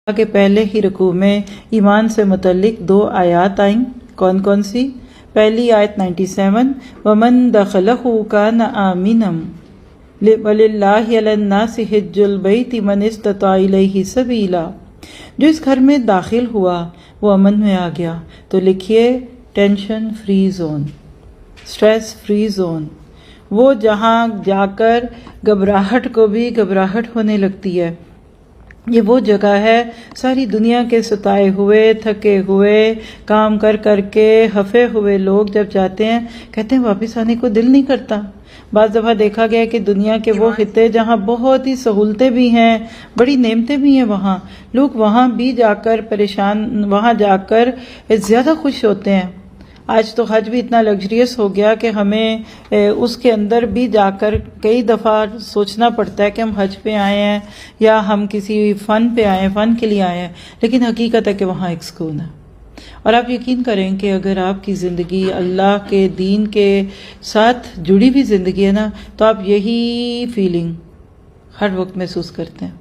کہ پہلے ہی رکوع میں ایمان سے متعلق 2 آیات آئیں. کون کون سی؟ پہلی آیت 97 وَمَن دَخَلَهُ كَانَ آمِنًا وَلِلَّهِ عَلَى النَّاسِ حِجُّ الْبَيْتِ مَنِ اسْتَطَاعَ إِلَيْهِ سَبِيلًا. جو اس گھر میں داخل ہوا وہ امن میں آ گیا. تو لکھیے tension free zone, stress free zone, وہ جہاں جا کر گھبراہٹ کو بھی گھبراہٹ ہونے لگتی ہے. یہ وہ جگہ ہے ساری دنیا کے ستائے ہوئے، تھکے ہوئے، کام کر کر کے ہفے ہوئے لوگ جب جاتے ہیں کہتے ہیں واپس آنے کو دل نہیں کرتا. بعض دفعہ دیکھا گیا کہ دنیا کے وہ خطے جہاں بہت ہی سہولتیں بھی ہیں، بڑی نعمتیں بھی ہیں، وہاں لوگ وہاں بھی جا کر پریشان، وہاں جا کر زیادہ خوش ہوتے ہیں. آج تو حج بھی اتنا لگژریس ہو گیا کہ ہمیں اس کے اندر بھی جا کر کئی دفعہ سوچنا پڑتا ہے کہ ہم حج پہ آئے ہیں یا ہم کسی فن پہ آئے ہیں، فن کے لیے آئے ہیں، لیکن حقیقت ہے کہ وہاں ایک سکون ہے. اور آپ یقین کریں کہ اگر آپ کی زندگی اللہ کے دین کے ساتھ جڑی ہوئی زندگی ہے نا، تو آپ یہی فیلنگ ہر وقت محسوس کرتے ہیں.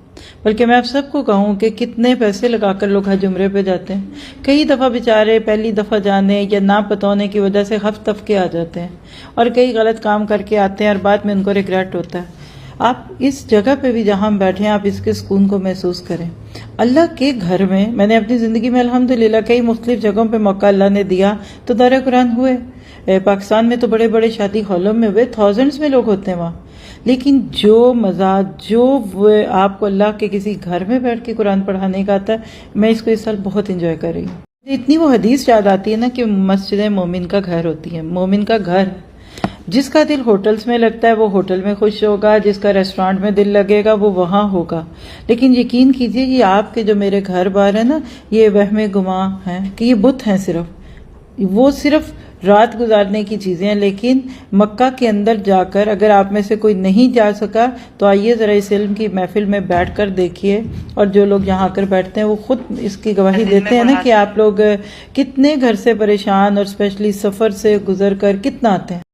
بلکہ میں آپ سب کو کہوں کہ کتنے پیسے لگا کر لوگ حج عمرے پہ جاتے ہیں. کئی دفعہ بیچارے پہلی دفعہ جانے یا نہ پتہ ہونے کی وجہ سے ہف کے آ جاتے ہیں اور کئی غلط کام کر کے آتے ہیں اور بعد میں ان کو ریگریٹ ہوتا ہے. آپ اس جگہ پہ بھی جہاں ہم بیٹھے ہیں آپ اس کے سکون کو محسوس کریں. اللہ کے گھر میں نے اپنی زندگی میں الحمدللہ کئی مختلف جگہوں پہ موقع اللہ نے دیا تو دورہ قرآن ہوئے. پاکستان میں تو بڑے بڑے شادی ہالوں میں ہوئے، تھاؤزنڈز میں لوگ ہوتے ہیں وہاں. لیکن جو مزہ، جو آپ کو اللہ کے کسی گھر میں بیٹھ کے قرآن پڑھانے کا آتا ہے، میں اس کو اس سال بہت انجوائے کر رہی ہوں. اتنی وہ حدیث یاد آتی ہے نا کہ مسجد مومن کا گھر ہوتی ہے، مومن کا گھر. جس کا دل ہوٹلز میں لگتا ہے وہ ہوٹل میں خوش ہوگا، جس کا ریسٹورانٹ میں دل لگے گا وہ وہاں ہوگا. لیکن یقین کیجئے یہ آپ کے جو میرے گھر بار ہے نا، یہ وہم گماں ہیں کہ یہ بت ہیں، صرف رات گزارنے کی چیزیں ہیں. لیکن مکہ کے اندر جا کر اگر آپ میں سے کوئی نہیں جا سکا تو آئیے ذرا اس علم کی محفل میں بیٹھ کر دیکھیے. اور جو لوگ یہاں آ کر بیٹھتے ہیں وہ خود اس کی گواہی دیتے ہیں نا کہ آپ لوگ کتنے گھر سے پریشان اور اسپیشلی سفر سے گزر کر کتنا آتے ہیں.